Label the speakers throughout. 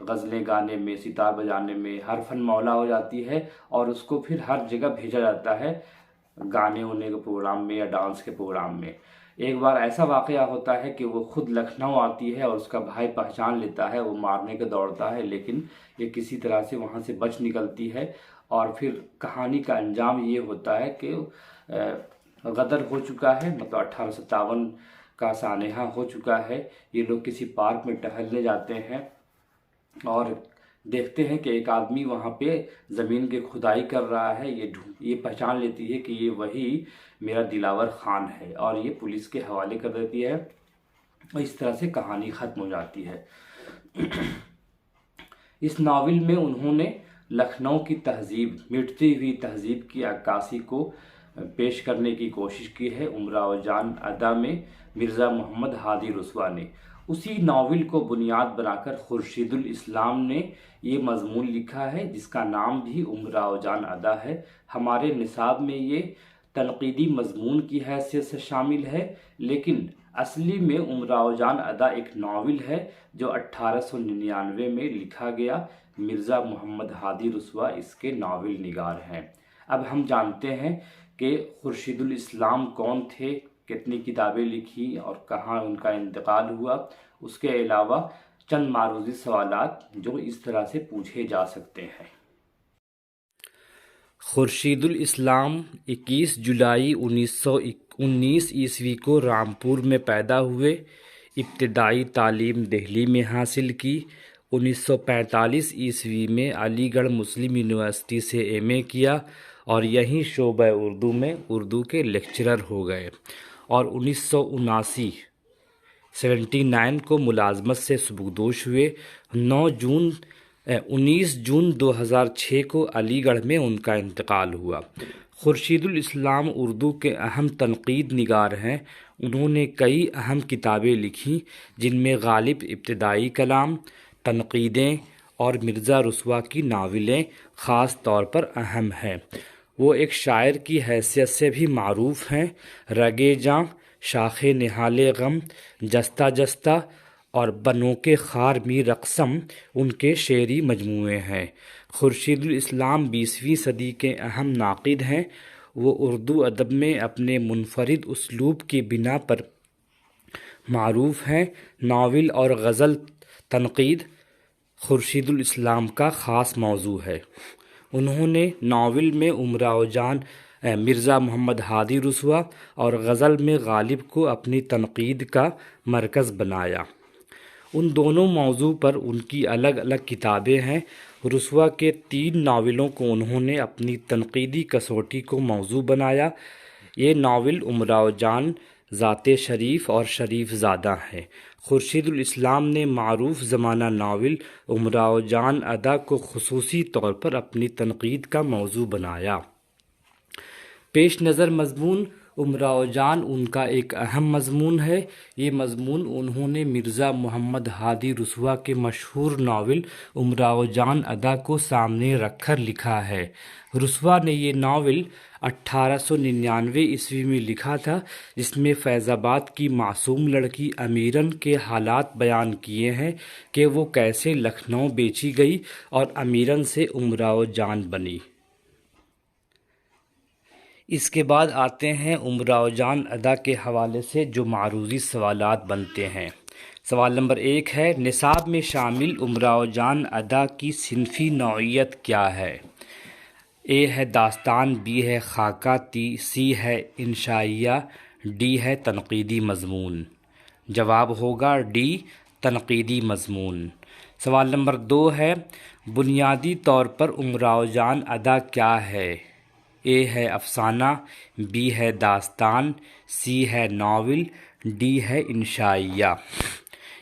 Speaker 1: غزلیں گانے میں، ستار بجانے میں، ہر فن مولا ہو جاتی ہے اور اس کو پھر ہر جگہ بھیجا جاتا ہے گانے ہونے کے پروگرام میں یا ڈانس کے پروگرام میں۔ ایک بار ایسا واقعہ ہوتا ہے کہ وہ خود لکھنؤ آتی ہے اور اس کا بھائی پہچان لیتا ہے، وہ مارنے کے دوڑتا ہے، لیکن یہ کسی طرح سے وہاں سے بچ نکلتی ہے اور پھر کہانی کا انجام یہ ہوتا ہے کہ غدر ہو چکا ہے، مطلب 1857 کا سانحہ ہو چکا ہے۔ یہ لوگ کسی پارک میں ٹہلنے جاتے ہیں اور دیکھتے ہیں کہ ایک آدمی وہاں پہ زمین کی کھدائی کر رہا ہے۔ یہ پہچان لیتی ہے کہ یہ وہی میرا دلاور خان ہے اور یہ پولیس کے حوالے کر دیتی ہے اور اس طرح سے کہانی ختم ہو جاتی ہے۔ اس ناول میں انہوں نے لکھنؤ کی تہذیب، مٹتی ہوئی تہذیب کی عکاسی کو پیش کرنے کی کوشش کی ہے امراؤ جان ادا میں مرزا محمد ہادی رسوا نے۔ اسی ناول کو بنیاد بنا کر خورشید الاسلام نے یہ مضمون لکھا ہے جس کا نام بھی امراؤ جان ادا ہے۔ ہمارے نصاب میں یہ تنقیدی مضمون کی حیثیت سے شامل ہے، لیکن اصلی میں امراؤ جان ادا ایک ناول ہے جو 1899 میں لکھا گیا۔ مرزا محمد ہادی رسوا اس کے ناول نگار ہیں۔ اب ہم جانتے ہیں کہ خورشید الاسلام کون تھے، کتنی کتابیں لکھی اور کہاں ان کا انتقال ہوا۔ اس کے علاوہ چند معروضی سوالات جو اس طرح سے پوچھے جا سکتے ہیں۔ خورشید الاسلام 21 جولائی 1919 عیسوی کو رامپور میں پیدا ہوئے۔ ابتدائی تعلیم دہلی میں حاصل کی۔ 1945 عیسوی میں علی گڑھ مسلم یونیورسٹی سے ایم اے کیا اور یہیں شعبہ اردو میں اردو کے لیکچرر ہو گئے اور 1979 کو ملازمت سے سبکدوش ہوئے۔ 19 جون 2006 کو علی گڑھ میں ان کا انتقال ہوا۔ خورشید الاسلام اردو کے اہم تنقید نگار ہیں۔ انہوں نے کئی اہم کتابیں لکھیں جن میں غالب ابتدائی کلام، تنقیدیں اور مرزا رسوا کی ناولیں خاص طور پر اہم ہیں۔ وہ ایک شاعر کی حیثیت سے بھی معروف ہیں۔ رگے جاں، شاخ نہال غم، جستہ جستہ اور بنو کے خار می رقصم ان کے شعری مجموعے ہیں۔ خورشید الاسلام 20ویں صدی کے اہم ناقد ہیں۔ وہ اردو ادب میں اپنے منفرد اسلوب کی بنا پر معروف ہیں۔ ناول اور غزل تنقید خورشید الاسلام کا خاص موضوع ہے۔ انہوں نے ناول میں امراؤ جان مرزا محمد ہادی رسوا اور غزل میں غالب کو اپنی تنقید کا مرکز بنایا۔ ان دونوں موضوع پر ان کی الگ الگ کتابیں ہیں۔ رسوا کے 3 ناولوں کو انہوں نے اپنی تنقیدی کسوٹی کو موضوع بنایا۔ یہ ناول امراؤ جان، ذات شریف اور شریف زادہ ہیں۔ خورشید الاسلام نے معروف زمانہ ناول امراؤ جان ادا کو خصوصی طور پر اپنی تنقید کا موضوع بنایا۔ پیش نظر مضمون امراؤ جان ان کا ایک اہم مضمون ہے۔ یہ مضمون انہوں نے مرزا محمد ہادی رسوا کے مشہور ناول امراؤ جان ادا کو سامنے رکھ کر لکھا ہے۔ رسوا نے یہ ناول 1899 عیسوی میں لکھا تھا، جس میں فیض آباد کی معصوم لڑکی امیرن کے حالات بیان کیے ہیں کہ وہ کیسے لکھنؤ بیچی گئی اور امیرن سے امراؤ جان بنی۔ اس کے بعد آتے ہیں امراؤ جان ادا کے حوالے سے جو معروضی سوالات بنتے ہیں۔ سوال نمبر 1 ہے، نصاب میں شامل امراؤ جان ادا کی صنفی نوعیت کیا ہے؟ اے ہے داستان، بی ہے خاکہ، سی ہے انشائیہ، ڈی ہے تنقیدی مضمون۔ جواب ہوگا ڈی، تنقیدی مضمون۔ سوال نمبر 2 ہے، بنیادی طور پر امراؤ جان ادا کیا ہے؟ اے ہے افسانہ، بی ہے داستان، سی ہے ناول، ڈی ہے انشائیہ۔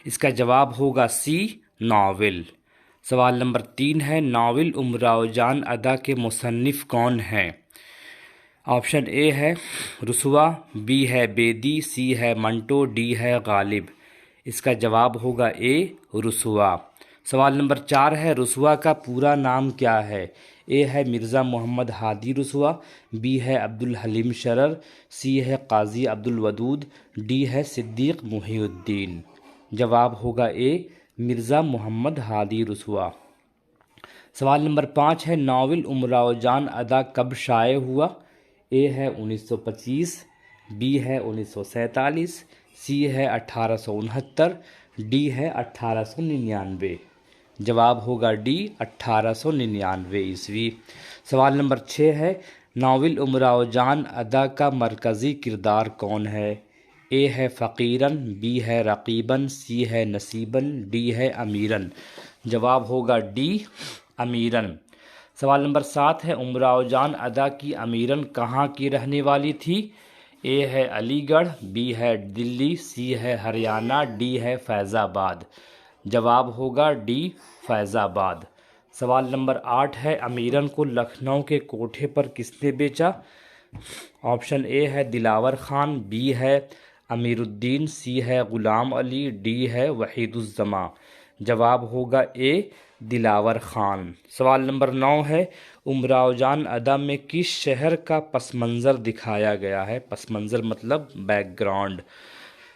Speaker 1: اس کا جواب ہوگا سی، ناول۔ سوال نمبر 3 ہے، ناول امراؤ جان ادا کے مصنف کون ہیں؟ آپشن اے ہے رسوا، بی ہے بیدی، سی ہے منٹو، ڈی ہے غالب۔ اس کا جواب ہوگا اے، رسوا۔ سوال نمبر 4 ہے، رسوا کا پورا نام کیا ہے؟ اے ہے مرزا محمد ہادی رسوا، بی ہے عبدالحلیم شرر، سی ہے قاضی عبدالودود، ڈی ہے صدیق محی الدین۔ جواب ہوگا اے، مرزا محمد ہادی رسوا۔ سوال نمبر 5 ہے، ناول امراؤ جان ادا کب شائع ہوا؟ اے ہے 1925، بی ہے 1947، سی ہے 1869، ڈی ہے 1899۔ جواب ہوگا ڈی 1899 عیسوی۔ سوال نمبر 6 ہے، ناول امراؤ جان ادا کا مرکزی کردار کون ہے؟ اے ہے فقیرن، بی ہے رقیبن، سی ہے نصیبن، ڈی ہے امیرن۔ جواب ہوگا ڈی امیرن۔ سوال نمبر 7 ہے، امراؤ جان ادا کی امیرن کہاں کی رہنے والی تھی؟ اے ہے علی گڑھ، بی ہے دلی، سی ہے ہریانہ، ڈی ہے فیض آباد۔ جواب ہوگا ڈی فیض آباد۔ سوال نمبر 8 ہے، امیرن کو لکھنؤ کے کوٹھے پر کس نے بیچا؟ آپشن اے ہے دلاور خان، بی ہے امیر الدین، سی ہے غلام علی، ڈی ہے وحید الزماں۔ جواب ہوگا اے دلاور خان۔ سوال نمبر 9 ہے، امراؤ جان ادا میں کس شہر کا پس منظر دکھایا گیا ہے؟ پس منظر مطلب بیک گراؤنڈ۔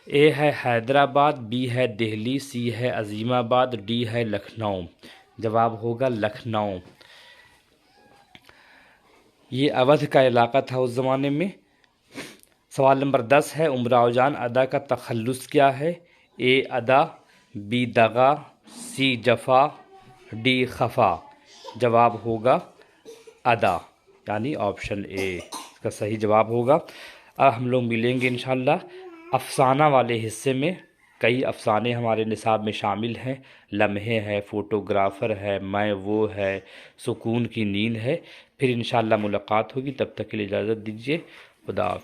Speaker 1: اے ہے حیدرآباد، بی ہے دہلی، سی ہے عظیم آباد، ڈی ہے لکھنؤ۔ جواب ہوگا لکھنؤ۔ یہ اودھ کا علاقہ تھا اس زمانے میں۔ سوال نمبر 10 ہے، امراؤ جان ادا کا تخلص کیا ہے؟ اے ادا، بی دغا، سی جفا، ڈی خفا۔ جواب ہوگا ادا، یعنی آپشن اے اس کا صحیح جواب ہوگا۔ اب ہم لوگ ملیں گے انشاءاللہ افسانہ والے حصے میں۔ کئی افسانے ہمارے نصاب میں شامل ہیں، لمحے ہے، فوٹوگرافر ہے، میں وہ ہے، سکون کی نیند ہے۔ پھر انشاءاللہ ملاقات ہوگی، تب تک کے لیے اجازت دیجیے، خدا حافظ۔